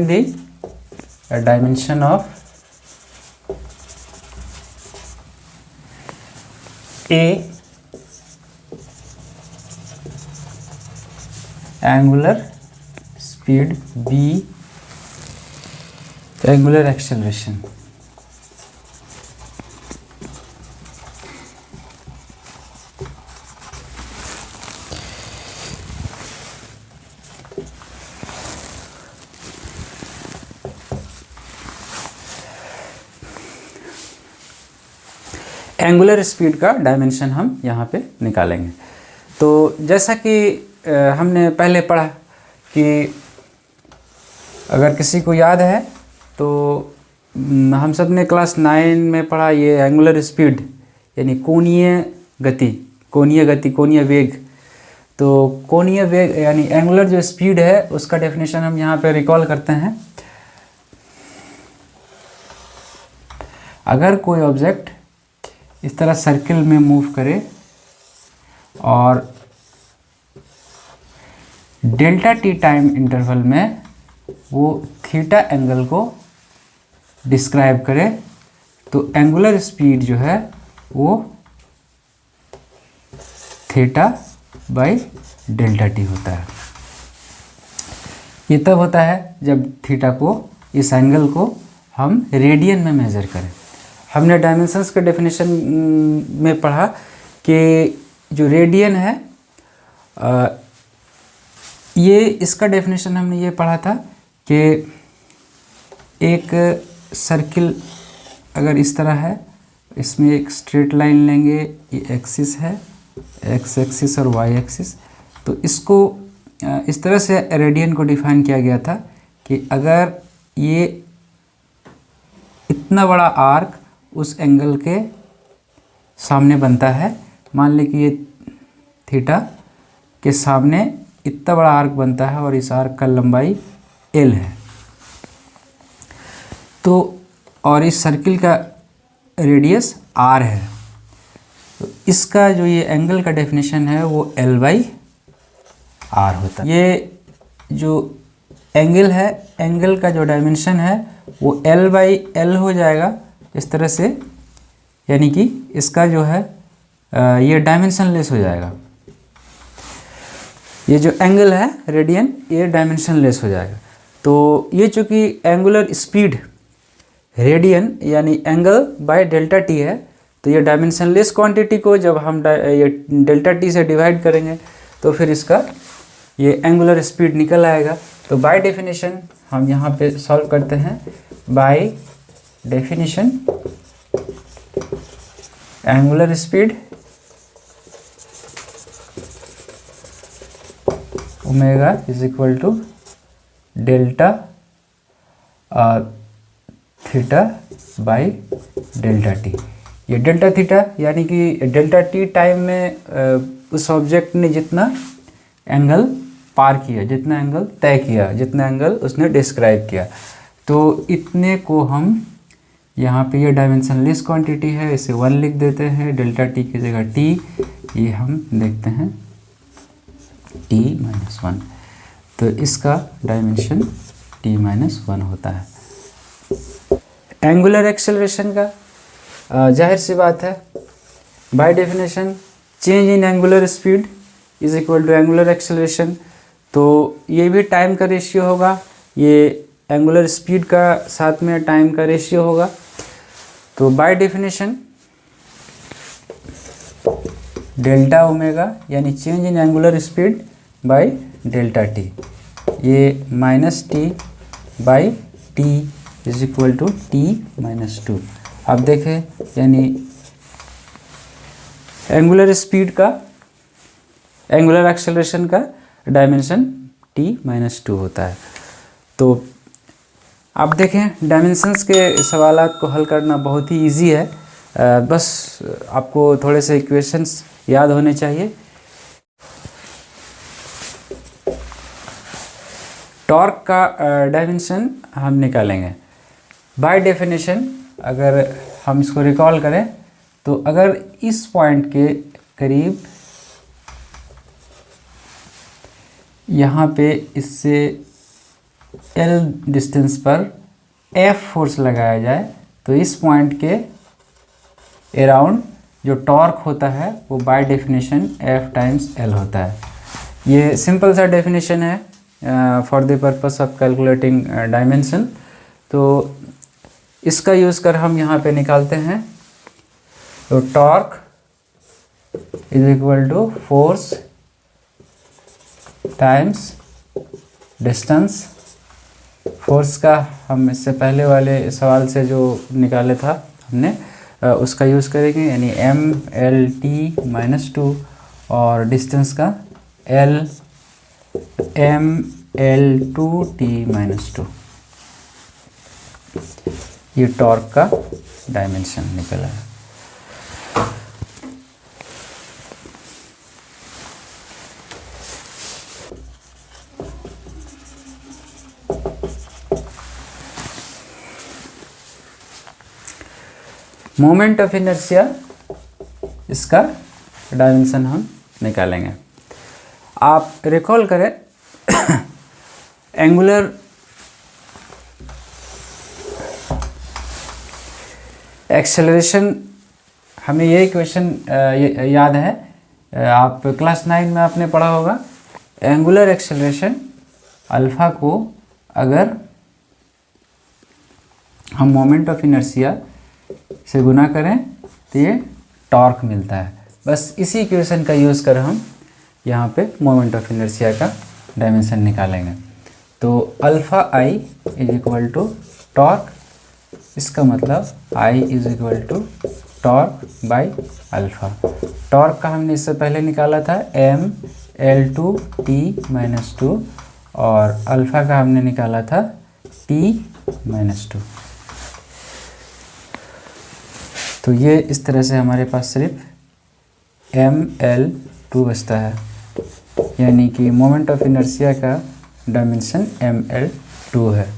the dimension of A angular speed, B angular acceleration. Angular speed का dimension हम यहाँ पे निकालेंगे। तो जैसा कि हमने पहले पढ़ा कि अगर किसी को याद है तो हम सब ने क्लास 9 में पढ़ा ये एंगुलर स्पीड यानी कोणीय गति, कोणीय वेग। तो कोणीय वेग यानी एंगुलर जो स्पीड है उसका डेफिनेशन हम यहाँ पे रिकॉल करते हैं। अगर कोई ऑब्जेक्ट इस तरह सर्किल में मूव करे और डेल्टा टी टाइम इंटरवल में वो थीटा एंगल को डिस्क्राइब करे, तो एंगुलर स्पीड जो है वो थीटा बाई डेल्टा टी होता है। ये तब होता है जब थीटा को, इस एंगल को हम रेडियन में मेजर करें। हमने डायमेंशंस के डेफिनेशन में पढ़ा कि जो रेडियन है ये इसका डेफिनेशन हमने ये पढ़ा था कि एक सर्किल अगर इस तरह है, इसमें एक स्ट्रेट लाइन लेंगे, ये एक्सिस है, एक्स एक्सिस और वाई एक्सिस। तो इसको इस तरह से रेडियन को डिफाइन किया गया था कि अगर ये इतना बड़ा आर्क उस एंगल के सामने बनता है, मान लें कि ये थीटा के सामने इतना बड़ा आर्क बनता है और इस आर्क का लंबाई L है, तो और इस सर्किल का रेडियस R है, तो इसका जो ये एंगल का डेफिनेशन है वो L/R होता है। ये जो एंगल है, एंगल का जो डायमेंशन है वो L/L हो जाएगा इस तरह से, यानी कि इसका जो है ये डायमेंशन लेस हो जाएगा। ये जो एंगल है रेडियन, ये डायमेंशन लेस हो जाएगा। तो ये चूँकि एंगुलर स्पीड रेडियन यानी एंगल बाय डेल्टा टी है, तो ये डायमेंशन लेस क्वांटिटी को जब हम ये डेल्टा टी से डिवाइड करेंगे तो फिर इसका ये एंगुलर स्पीड निकल आएगा। तो बाय डेफिनेशन हम यहाँ पे सॉल्व करते हैं। By definition angular speed omega is equal to delta theta by delta T. ये डेल्टा थीटा यानी कि डेल्टा टी टाइम में उस ऑब्जेक्ट ने जितना एंगल पार किया, जितना एंगल तय किया, जितना एंगल उसने डिस्क्राइब किया, तो इतने को हम यहाँ पे ये डायमेंशन लेस क्वांटिटी है, इसे 1 लिख देते हैं, डेल्टा टी की जगह टी, ये हम देखते हैं t-1, तो इसका डायमेंशन t-1 होता है। एंगुलर एक्सेलरेशन का जाहिर सी बात है, by definition change in angular speed is equal to angular acceleration. तो ये भी टाइम का रेशियो होगा, ये एंगुलर स्पीड का साथ में टाइम का रेशियो होगा। तो बाय डेफिनेशन डेल्टा ओमेगा यानी change in angular speed by delta T, ये minus T by T is equal to t-2। आप देखें यानी एंगुलर स्पीड का, एंगुलर एक्सेलरेशन का डायमेंशन t-2 होता है। तो आप देखें डायमेंशंस के सवालात को हल करना बहुत ही इजी है, बस आपको थोड़े से इक्वेशंस याद होने चाहिए। टॉर्क का डायमेंशन हम निकालेंगे बाय डेफिनेशन। अगर हम इसको रिकॉल करें तो अगर इस पॉइंट के करीब यहाँ पे इससे एल डिस्टेंस पर एफ फोर्स लगाया जाए तो इस पॉइंट के अराउंड जो टॉर्क होता है वो by definition F times L होता है। ये सिंपल सा डेफिनेशन है for the purpose of calculating dimension. तो इसका यूज़ कर हम यहाँ पे निकालते हैं। तो torque is equal to force times distance. Force का हम इससे पहले वाले सवाल से जो निकाले था हमने उसका यूज़ करेंगे, यानी m/l(t)-2 और डिस्टेंस का m/l(2t)-2। ये टॉर्क का डायमेंशन निकला है। मोमेंट ऑफ इनर्शिया, इसका डायमेंशन हम निकालेंगे। आप रिकॉल करें एंगुलर एक्सेलरेशन, हमें ये इक्वेशन याद है, आप क्लास 9 में आपने पढ़ा होगा। एंगुलर एक्सेलरेशन अल्फा को अगर हम मोमेंट ऑफ इनर्शिया से गुना करें तो ये टॉर्क मिलता है। बस इसी इक्वेशन का यूज़ कर हम यहाँ पे मोमेंट ऑफ इनर्शिया का डायमेंशन निकालेंगे। तो alpha I is equal to torque, इसका मतलब I is equal to torque by alpha. Torque का हमने इससे पहले निकाला था m/l(2t)-2 और अल्फ़ा का हमने निकाला था t-2। तो ये इस तरह से हमारे पास सिर्फ ml2 बचता है, यानी कि मोमेंट ऑफ इनर्शिया का डायमेंशन ml2 है।